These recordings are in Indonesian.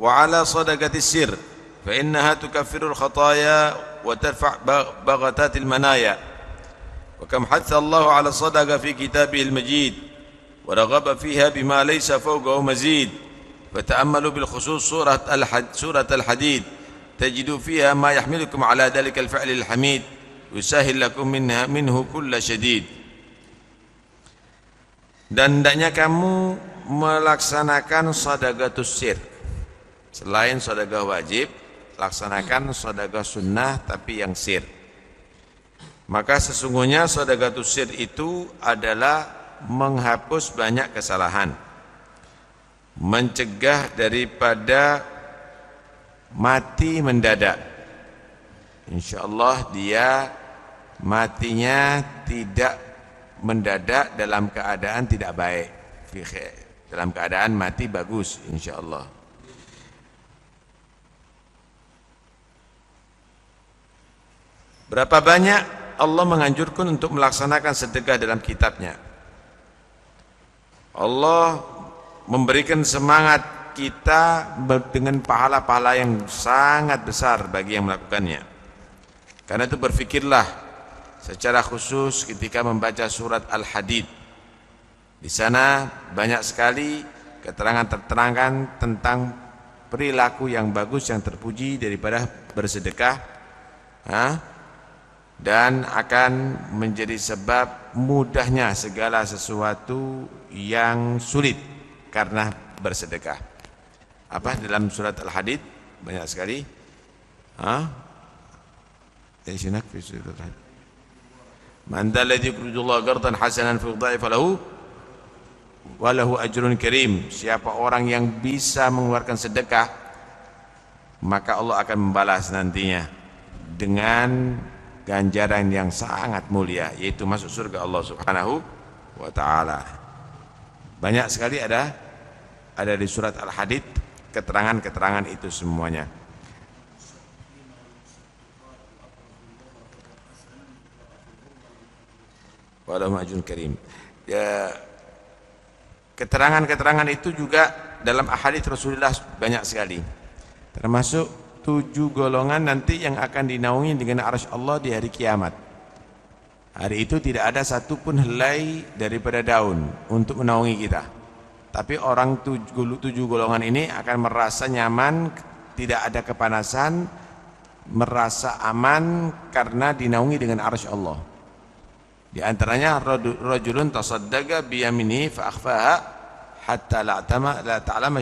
وعلى صدقة السر فإنها تكفر الخطايا وترفع بغتات المنايا. وكم حث الله على الصدقة في كتابه المجيد ورغب فيها بما ليس فوقه مزيد. فتأملوا بالخصوص سورة الحديد تجدوا فيها ما يحملكم على ذلك الفعل الحميد يسهل لكم منه كل شديد. Dan hendaknya kamu melaksanakan shadaqatus sir. Selain sedekah wajib, laksanakan sedekah sunnah tapi yang sir. Maka sesungguhnya sedekatus sir itu adalah menghapus banyak kesalahan, mencegah daripada mati mendadak. Insyaallah dia matinya tidak mendadak dalam keadaan tidak baik. Dalam keadaan mati bagus insyaallah. Berapa banyak Allah menganjurkan untuk melaksanakan sedekah dalam kitabnya. Allah memberikan semangat kita dengan pahala-pahala yang sangat besar bagi yang melakukannya. Karena itu berfikirlah secara khusus ketika membaca surat Al-Hadid. Di sana banyak sekali keterangan tentang perilaku yang bagus yang terpuji daripada bersedekah. Dan akan menjadi sebab mudahnya segala sesuatu yang sulit karena bersedekah. Apa dalam surat Al-Hadid banyak sekali. Man dzalladzi yuqridullaha qardan hasanan fayudha'ifa lahu wa lahu ajrun karim. Siapa orang yang bisa mengeluarkan sedekah, maka Allah akan membalas nantinya dengan ganjaran yang sangat mulia, yaitu masuk surga Allah Subhanahu wa taala. Banyak sekali ada di surat Al-Hadid keterangan-keterangan itu semuanya. Walahu ajrun karim. Ya, keterangan-keterangan itu juga dalam ahadits Rasulullah banyak sekali. Termasuk 7 golongan nanti yang akan dinaungi dengan arsy Allah di hari kiamat. Hari itu tidak ada satupun helai daripada daun untuk menaungi kita. Tapi orang 7 golongan ini akan merasa nyaman, tidak ada kepanasan, merasa aman karena dinaungi dengan arsy Allah. Di antaranya rajulun tasaddaqa biyaminihi fa akhfaha hatta la ta'lama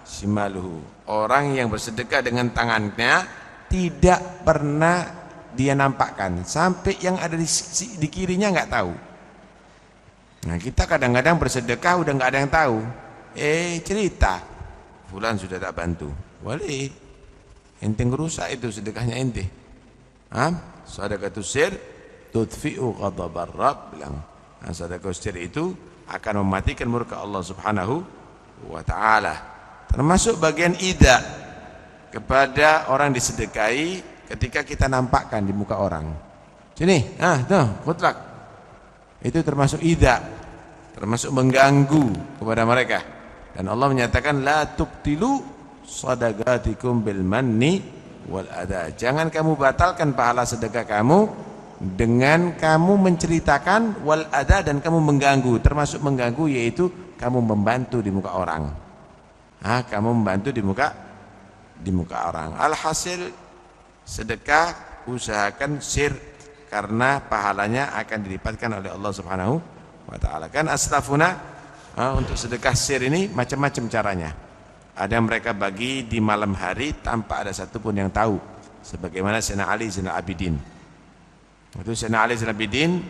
shimaluhu. Orang yang bersedekah dengan tangannya tidak pernah dia nampakkan sampai yang ada di kirinya nggak tahu. Nah, kita kadang-kadang bersedekah udah nggak ada yang tahu. Cerita fulan sudah tak bantu. Wali ente ngerusak itu sedekahnya ente. Sedekatus sir tudfi'u ghadabar rabb bilang. Nah, sedekah sir itu akan mematikan murka Allah Subhanahu wa taala. Termasuk bagian ida kepada orang disedekahi ketika kita nampakkan di muka orang. Sini, tuh, mutlak. Itu termasuk ida, termasuk mengganggu kepada mereka. Dan Allah menyatakan la tubtilu shadaqatikum bil manni wal adha. Jangan kamu batalkan pahala sedekah kamu dengan kamu menceritakan wal adha dan kamu mengganggu. Termasuk mengganggu yaitu kamu membantu di muka orang. Kamu membantu di muka orang. Alhasil sedekah usahakan sir karena pahalanya akan dilipatkan oleh Allah Subhanahu wa taala. Kan aslafuna untuk sedekah sir ini macam-macam caranya. Ada yang mereka bagi di malam hari tanpa ada satupun yang tahu, sebagaimana Sayyidina Ali Zainal Abidin. Itu Sayyidina Ali Zainal Abidin,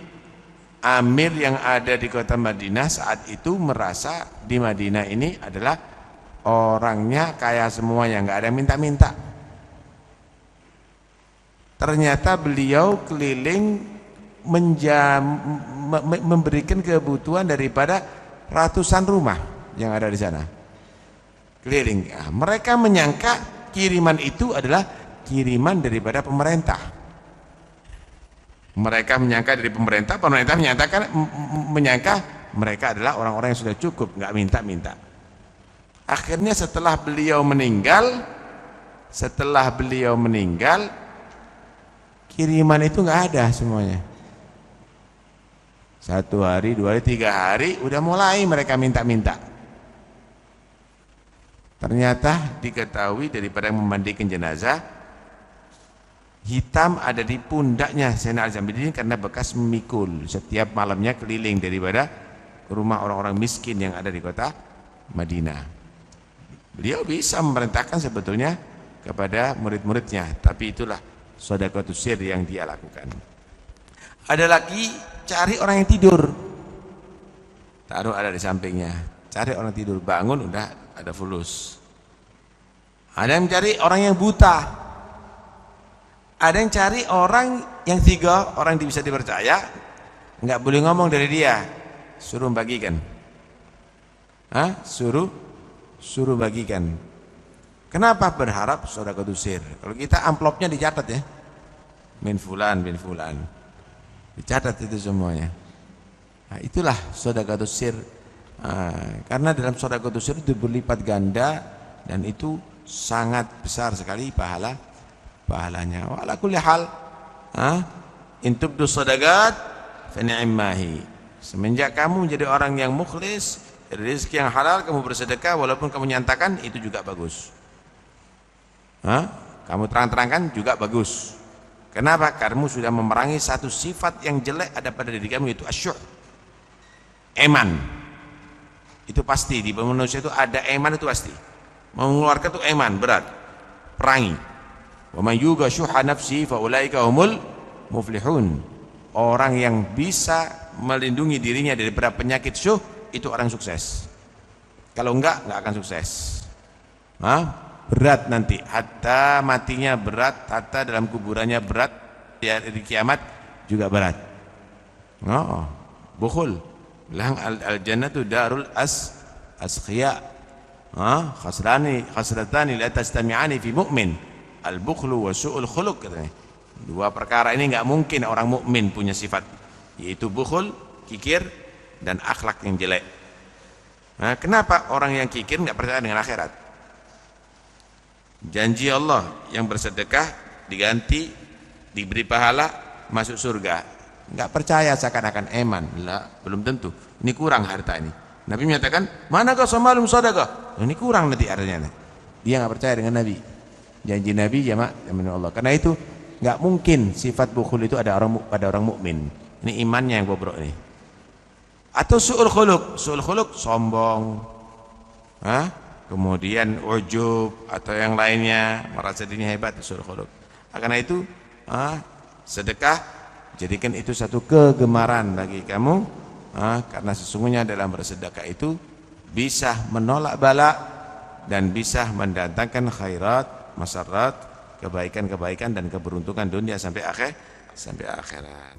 amir yang ada di kota Madinah saat itu merasa di Madinah ini adalah orangnya kaya semuanya, nggak ada yang minta-minta. Ternyata beliau keliling memberikan kebutuhan daripada ratusan rumah yang ada di sana. Keliling. Mereka menyangka kiriman itu adalah kiriman daripada pemerintah. Mereka menyangka dari pemerintah menyangka mereka adalah orang-orang yang sudah cukup, nggak minta-minta. Akhirnya setelah beliau meninggal, kiriman itu nggak ada semuanya. 1 hari, 2 hari, 3 hari udah mulai mereka minta-minta. Ternyata diketahui daripada memandikan jenazah, hitam ada di pundaknya Zainal Abidin karena bekas memikul setiap malamnya keliling daripada rumah orang-orang miskin yang ada di kota Madinah. Beliau bisa memerintahkan sebetulnya kepada murid-muridnya, tapi itulah shadaqatus sir yang dia lakukan. Ada lagi cari orang yang tidur, taruh ada di sampingnya, cari orang tidur, bangun udah ada fulus. Ada yang cari orang yang buta, ada yang cari orang yang 3, orang yang bisa dipercaya, nggak boleh ngomong dari dia, suruh bagikan. Suruh bagikan. Kenapa? Berharap shadaqatus sir. Kalau kita amplopnya dicatat ya, min fulan dicatat itu semuanya. Nah, itulah shadaqatus sir. Karena dalam shadaqatus sir itu berlipat ganda dan itu sangat besar sekali pahalanya. Wa ala kulli hal, in tubdu shadaqat fa ni'mahi. Semenjak kamu menjadi orang yang mukhlis, rezeki yang halal, kamu bersedekah walaupun kamu nyatakan, itu juga bagus. Kamu terang-terangkan juga bagus. Kenapa? Kamu sudah memerangi satu sifat yang jelek ada pada diri kamu, yaitu asyuh, eman. Itu pasti di manusia itu ada eman, itu pasti. Mengeluarkan itu eman, berat. Perangi. Wa man yuqa syuha nafsi fa ulaika humul muflihun. Orang yang bisa melindungi dirinya daripada penyakit syuh, itu orang sukses. Kalau enggak akan sukses. Berat nanti, hatta matinya berat, hatta dalam kuburannya berat, di kiamat juga berat. Bukhul, bilang al-jannatu darul asqiya. Khasratani la tastami'ani fi mu'min, al-bukhlu wa su'ul khuluq, katanya. 2 perkara ini enggak mungkin orang mukmin punya sifat, yaitu bukhul, kikir, dan akhlak yang jelek. Kenapa orang yang kikir enggak percaya dengan akhirat? Janji Allah yang bersedekah diganti, diberi pahala, masuk surga. Enggak percaya, seakan-akan eman. Lah, belum tentu. Ini kurang harta ini. Nabi menyatakan, "Mana kau samalum sedekah?" Ini kurang nanti hartanya. Dia enggak percaya dengan Nabi. Janji Nabi jamin Allah. Karena itu enggak mungkin sifat bukhul itu ada pada orang mukmin. Ini imannya yang bobrok ini. Atau su'ul khuluq, sombong. Kemudian ujub atau yang lainnya, merasa dirinya hebat, su'ul khuluq. Karena itu sedekah jadikan itu satu kegemaran bagi kamu, karena sesungguhnya dalam bersedekah itu bisa menolak bala dan bisa mendatangkan khairat, masarrat, kebaikan-kebaikan dan keberuntungan dunia sampai akhirat.